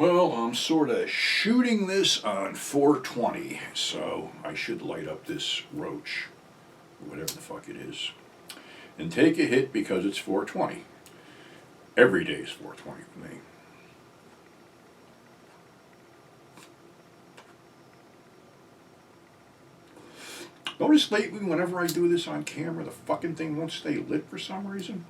Well, I'm sort of shooting this on 420, so I should light up this roach, whatever the fuck it is, and take a hit because it's 420. Every day is 420 for me. Notice lately, whenever I do this on camera, the fucking thing won't stay lit for some reason.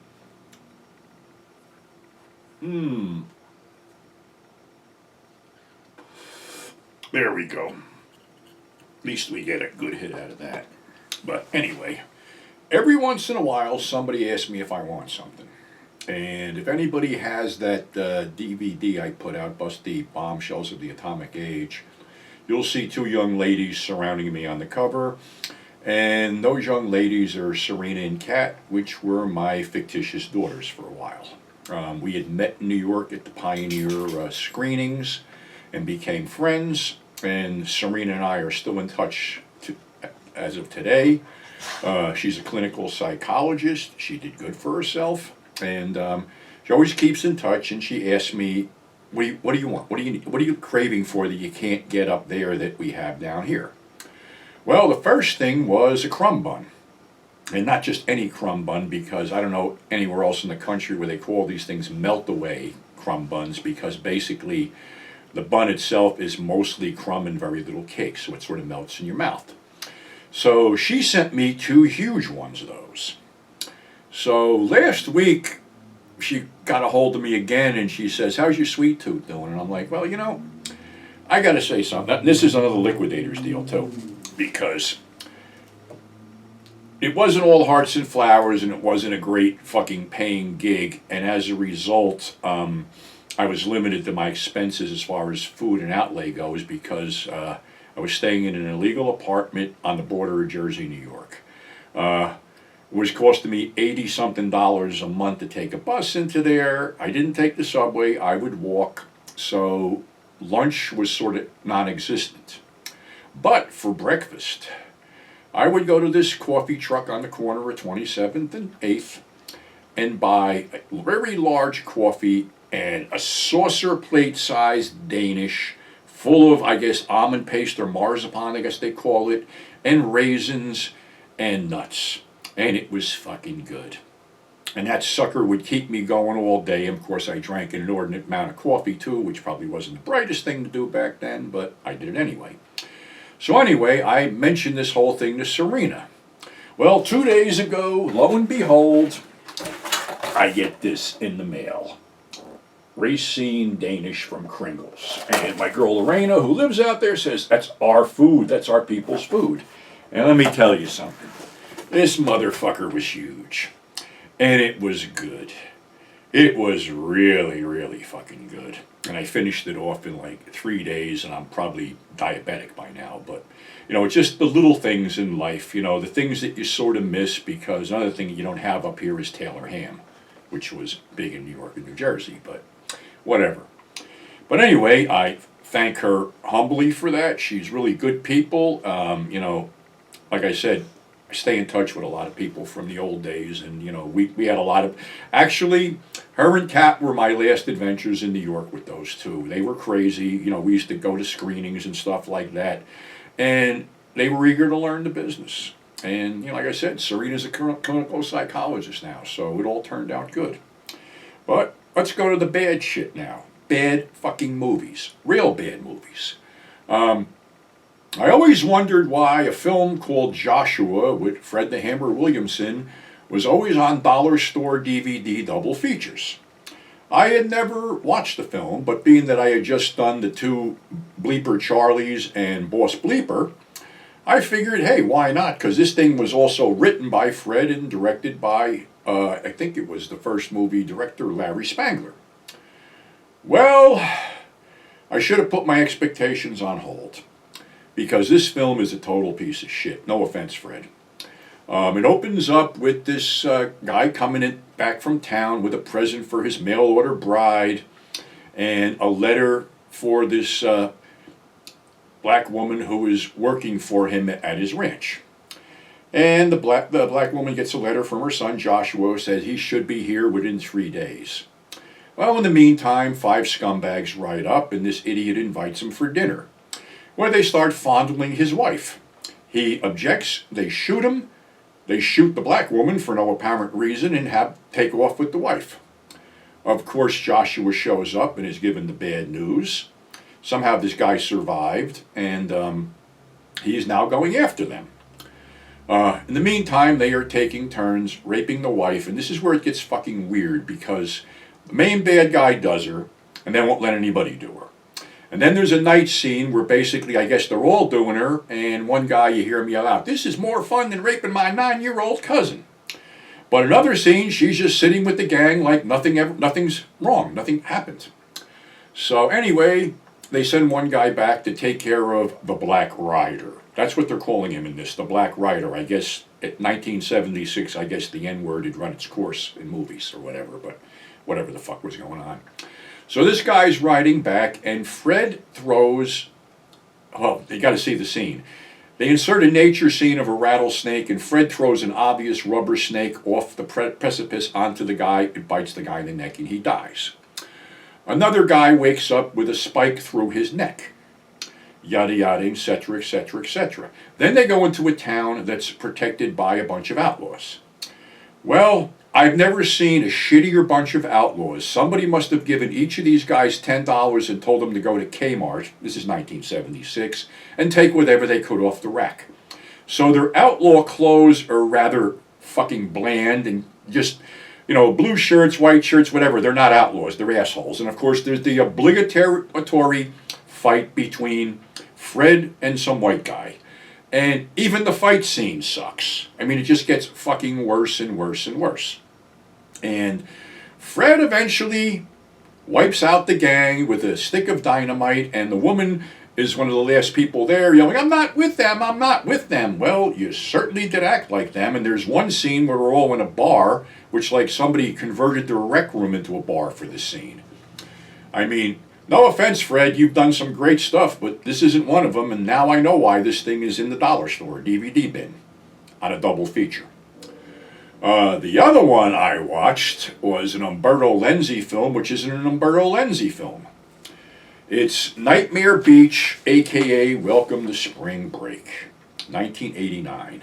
There we go. At least we get a good hit out of that. But anyway, every once in a while somebody asks me if I want something. And if anybody has that DVD I put out, Busty Bombshells of the Atomic Age, you'll see two young ladies surrounding me on the cover. And those young ladies are Serena and Kat, which were my fictitious daughters for a while. We had met in New York at the Pioneer screenings and became friends. And Serena and I are still in touch as of today. She's a clinical psychologist. She did good for herself. And she always keeps in touch, and she asks me, what do you want? What do you need? What are you craving for that you can't get up there that we have down here? Well, the first thing was a crumb bun. And not just any crumb bun, because I don't know anywhere else in the country where they call these things melt-away crumb buns, because basically the bun itself is mostly crumb and very little cake, so it sort of melts in your mouth. So she sent me two huge ones of those. So last week, she got a hold of me again, and she says, how's your sweet tooth doing? And I'm like, well, you know, I got to say something. This is another Liquidators deal, too, because it wasn't all hearts and flowers, and it wasn't a great fucking paying gig, and as a result, I was limited to my expenses as far as food and outlay goes, because I was staying in an illegal apartment on the border of Jersey, New York. It was costing me $80-something a month to take a bus into there. I didn't take the subway, I would walk, so lunch was sort of non-existent. But for breakfast, I would go to this coffee truck on the corner of 27th and 8th and buy a very large coffee and a saucer plate-sized Danish full of, I guess, almond paste or marzipan, I guess they call it, and raisins and nuts. And it was fucking good. And that sucker would keep me going all day. And of course, I drank an inordinate amount of coffee too, which probably wasn't the brightest thing to do back then, but I did it anyway. So anyway, I mentioned this whole thing to Serena. Well, 2 days ago, lo and behold, I get this in the mail. Racine Danish from Kringles. And my girl Lorena, who lives out there, says, that's our food, that's our people's food. And let me tell you something. This motherfucker was huge. And it was good. It was really, really fucking good. And I finished it off in like 3 days, and I'm probably diabetic by now. But, you know, it's just the little things in life, you know, the things that you sort of miss, because another thing you don't have up here is Taylor ham, which was big in New York and New Jersey, but whatever. But anyway, I thank her humbly for that. She's really good people. You know, like I said, I stay in touch with a lot of people from the old days, and, you know, we had a lot of, actually, her and Kat were my last adventures in New York with those two. They were crazy. You know, we used to go to screenings and stuff like that, and they were eager to learn the business. And, you know, like I said, Serena's a clinical psychologist now, so it all turned out good. But let's go to the bad shit now. Bad fucking movies. Real bad movies. I always wondered why a film called Joshua with Fred the Hammer Williamson was always on dollar store DVD double features. I had never watched the film, but being that I had just done the two Bleeper Charlies and Boss Bleeper, I figured, hey, why not? Because this thing was also written by Fred and directed by, I think it was the first movie director, Larry Spangler. Well, I should have put my expectations on hold, because this film is a total piece of shit. No offense, Fred. It opens up with this guy coming in back from town with a present for his mail-order bride and a letter for this black woman who is working for him at his ranch. And the black woman gets a letter from her son Joshua, who says he should be here within 3 days. Well, in the meantime, 5 scumbags ride up, and this idiot invites him for dinner, where they start fondling his wife. He objects, they shoot him, they shoot the black woman for no apparent reason, and take off with the wife. Of course, Joshua shows up and is given the bad news. Somehow this guy survived, and he is now going after them. In the meantime, they are taking turns raping the wife, and this is where it gets fucking weird, because the main bad guy does her, and then won't let anybody do her. And then there's a night scene where basically, I guess they're all doing her, and one guy, you hear him yell out, "This is more fun than raping my 9-year-old cousin." But another scene, she's just sitting with the gang like nothing's wrong, nothing happened. So anyway, they send one guy back to take care of the Black Rider. That's what they're calling him in this, the Black Rider. I guess at 1976, I guess the N-word had run its course in movies or whatever, but whatever the fuck was going on. So this guy's riding back, and Fred throws, well, you got to see the scene. They insert a nature scene of a rattlesnake, and Fred throws an obvious rubber snake off the precipice onto the guy. It bites the guy in the neck, and he dies. Another guy wakes up with a spike through his neck. Yada yada, etc., etc., etc. Then they go into a town that's protected by a bunch of outlaws. Well, I've never seen a shittier bunch of outlaws. Somebody must have given each of these guys $10 and told them to go to Kmart, this is 1976, and take whatever they could off the rack. So their outlaw clothes are rather fucking bland and just, blue shirts, white shirts, whatever. They're not outlaws, they're assholes. And of course there's the obligatory fight between Fred and some white guy. And even the fight scene sucks. I mean, it just gets fucking worse and worse and worse. And Fred eventually wipes out the gang with a stick of dynamite, and the woman is one of the last people there yelling, "I'm not with them, I'm not with them." Well, you certainly did act like them, and there's one scene where we're all in a bar, which like somebody converted their rec room into a bar for this scene. I mean, no offense, Fred, you've done some great stuff, but this isn't one of them, and now I know why this thing is in the dollar store DVD bin on a double feature. The other one I watched was an Umberto Lenzi film, which isn't an Umberto Lenzi film. It's Nightmare Beach, a.k.a. Welcome to Spring Break, 1989,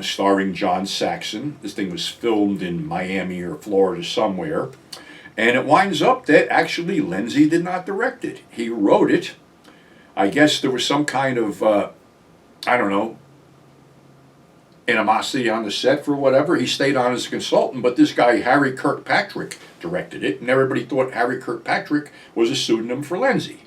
starring John Saxon. This thing was filmed in Miami or Florida somewhere. And it winds up that actually Lenzi did not direct it. He wrote it. I guess there was some kind of, animosity on the set for whatever. He stayed on as a consultant, but this guy, Harry Kirkpatrick, directed it, and everybody thought Harry Kirkpatrick was a pseudonym for Lenzi.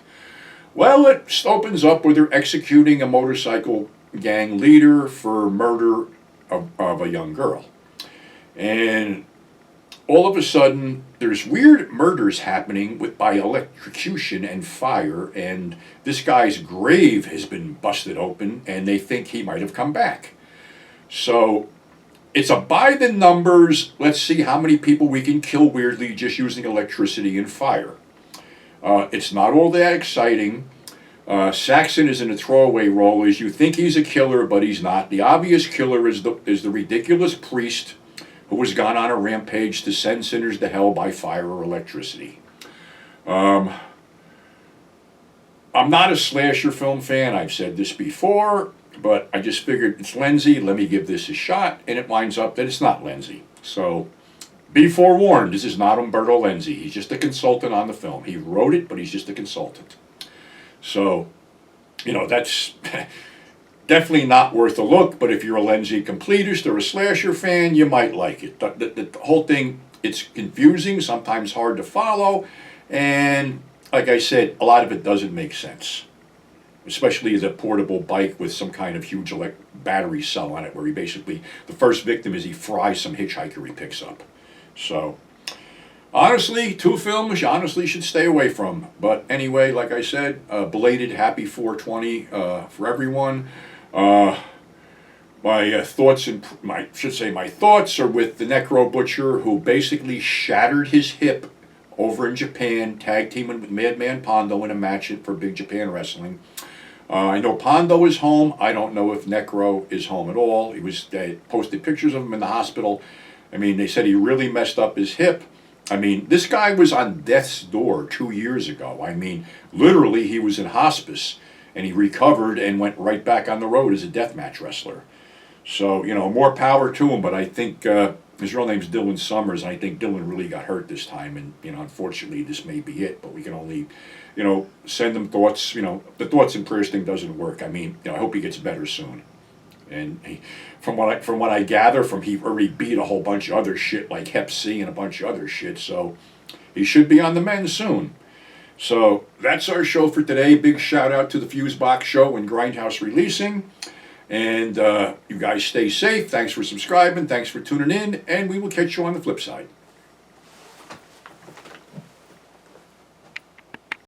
Well, it opens up with her executing a motorcycle gang leader for murder of a young girl. And all of a sudden, there's weird murders happening by electrocution and fire, and this guy's grave has been busted open, and they think he might have come back. So, it's a by the numbers, let's see how many people we can kill weirdly just using electricity and fire. It's not all that exciting. Saxon is in a throwaway role, as you think he's a killer, but he's not. The obvious killer is the ridiculous priest who has gone on a rampage to send sinners to hell by fire or electricity. I'm not a slasher film fan, I've said this before, but I just figured it's Lenzi, let me give this a shot, and it winds up that it's not Lenzi. So, be forewarned, this is not Umberto Lenzi. He's just a consultant on the film. He wrote it, but he's just a consultant. So, that's definitely not worth a look, but if you're a Lenzi completist or a slasher fan, you might like it. The whole thing, it's confusing, sometimes hard to follow, and like I said, a lot of it doesn't make sense. Especially the portable bike with some kind of huge battery cell on it, where the first victim is he fries some hitchhiker he picks up. So, honestly, 2 films you honestly should stay away from. But anyway, like I said, belated happy 420 for everyone. My thoughts are with the Necro Butcher, who basically shattered his hip over in Japan, tag teaming with Madman Pondo in a match for Big Japan Wrestling. I know Pondo is home. I don't know if Necro is home at all. They posted pictures of him in the hospital. I mean, they said he really messed up his hip, I mean, this guy was on death's door 2 years ago. I mean, literally, he was in hospice, and he recovered and went right back on the road as a deathmatch wrestler. So, more power to him, but I think his real name's Dylan Summers, and I think Dylan really got hurt this time, and, unfortunately, this may be it, but we can only, send him thoughts. The thoughts and prayers thing doesn't work. I mean, I hope he gets better soon. And from what I gather, he already beat a whole bunch of other shit like Hep C and a bunch of other shit, so he should be on the mend soon. So that's our show for today. Big shout out to the Fusebox Show and Grindhouse Releasing. And you guys stay safe. Thanks for subscribing. Thanks for tuning in. And we will catch you on the flip side.